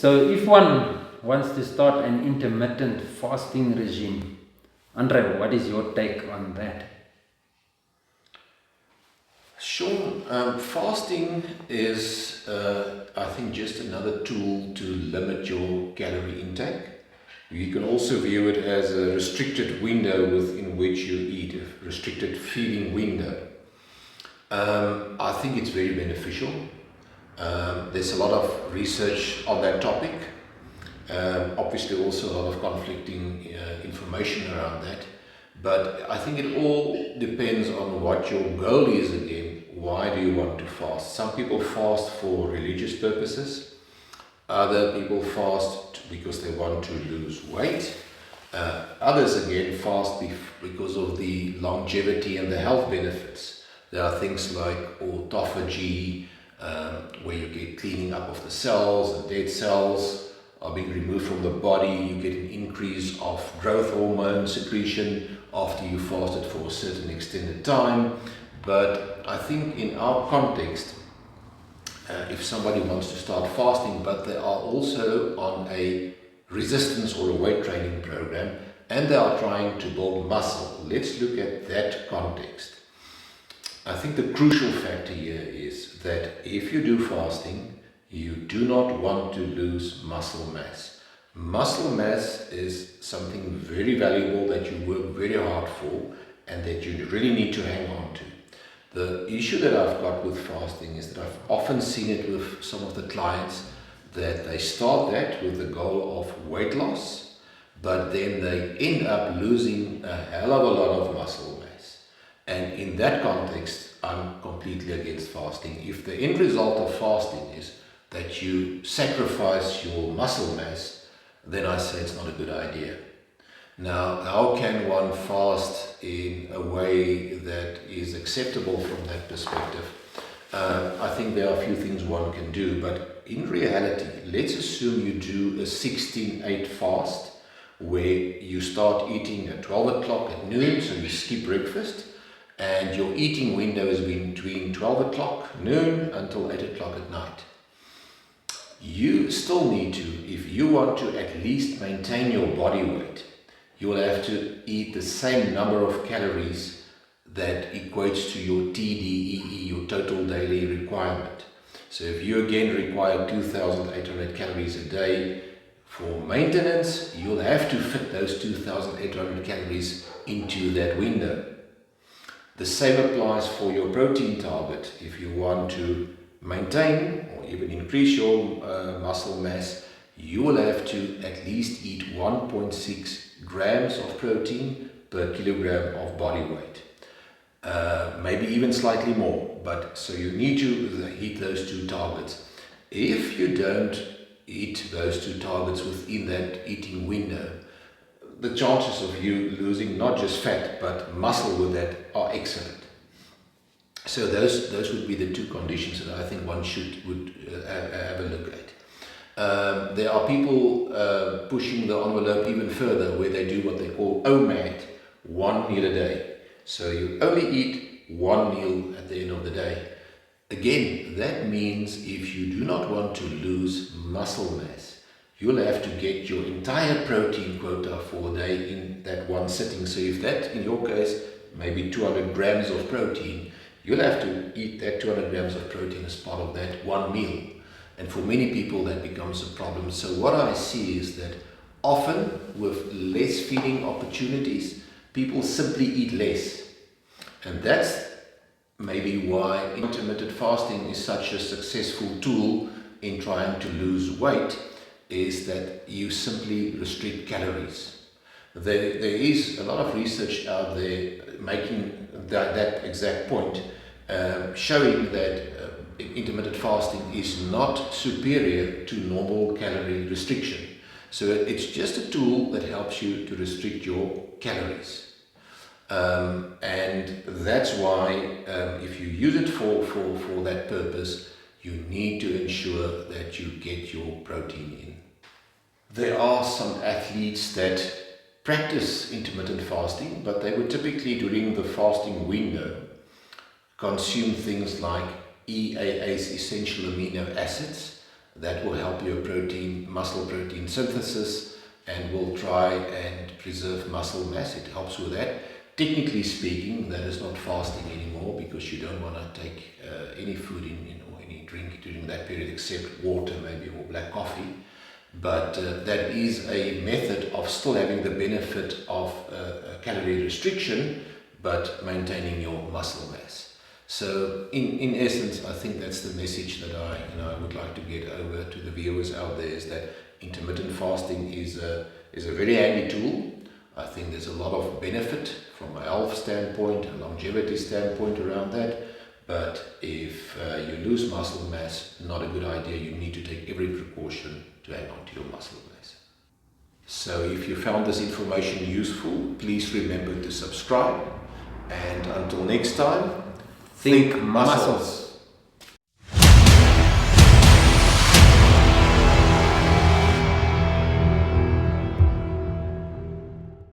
So if one wants to start an intermittent fasting regime, André, what is your take on that? Sean, fasting is, I think, just another tool to limit your calorie intake. You can also view it as a restricted window within which you eat, a restricted feeding window. I think it's very beneficial. There's a lot of research on that topic. Obviously also a lot of conflicting information around that. But I think it all depends on what your goal is again. Why do you want to fast? Some people fast for religious purposes. Other people fast because they want to lose weight. Others again fast because of the longevity and the health benefits. There are things like autophagy, where you get cleaning up of the cells, the dead cells are being removed from the body. You get an increase of growth hormone secretion after you fasted for a certain extended time. But I think in our context, if somebody wants to start fasting, but they are also on a resistance or a weight training program, and they are trying to build muscle, let's look at that context. I think the crucial factor here is that if you do fasting, you do not want to lose muscle mass. Muscle mass is something very valuable that you work very hard for and that you really need to hang on to. The issue that I've got with fasting is that I've often seen it with some of the clients that they start that with the goal of weight loss, but then they end up losing a hell of a lot of muscle mass. And in that context, I'm completely against fasting. If the end result of fasting is that you sacrifice your muscle mass, then I say it's not a good idea. Now, how can one fast in a way that is acceptable from that perspective? I think there are a few things one can do, but in reality, let's assume you do a 16-8 fast where you start eating at 12 o'clock at noon, so you skip breakfast, and your eating window is between 12 o'clock noon until 8 o'clock at night. You still need to, if you want to at least maintain your body weight, you will have to eat the same number of calories that equates to your TDEE, your total daily requirement. So if you again require 2,800 calories a day for maintenance, you'll have to fit those 2,800 calories into that window. The same applies for your protein target. If you want to maintain or even increase your muscle mass, you will have to at least eat 1.6 grams of protein per kilogram of body weight. Maybe even slightly more, but so you need to hit those two targets. If you don't eat those two targets within that eating window, the chances of you losing not just fat but muscle with that are excellent. So those would be the two conditions that I think one would have a look at. There are people pushing the envelope even further, where they do what they call OMAD, one meal a day. So you only eat one meal at the end of the day. Again, that means if you do not want to lose muscle mass, you'll have to get your entire protein quota for a day in that one sitting. So if that, in your case, maybe 200 grams of protein, you'll have to eat that 200 grams of protein as part of that one meal. And for many people that becomes a problem. So what I see is that often with less feeding opportunities, people simply eat less. And that's maybe why intermittent fasting is such a successful tool in trying to lose weight, is that you simply restrict calories. There is a lot of research out there making that exact point, showing that intermittent fasting is not superior to normal calorie restriction. So it's just a tool that helps you to restrict your calories. And that's why if you use it for that purpose, you need to ensure that you get your protein in. There are some athletes that practice intermittent fasting, but they would typically, during the fasting window, consume things like EAA's essential amino acids, That will help your muscle protein synthesis, and will try and preserve muscle mass. It helps with that. Technically speaking, that is not fasting anymore, because you don't want to take any food or any drink during that period except water maybe, or black coffee. But that is a method of still having the benefit of calorie restriction, but maintaining your muscle mass. So in essence, I think that's the message that I would like to get over to the viewers out there, is that intermittent fasting is a very handy tool. I think there's a lot of benefit from a health standpoint, a longevity standpoint around that. But if you lose muscle mass, not a good idea. You need to take every precaution to hang on to your muscle mass. So if you found this information useful, please remember to subscribe. And until next time, think muscles.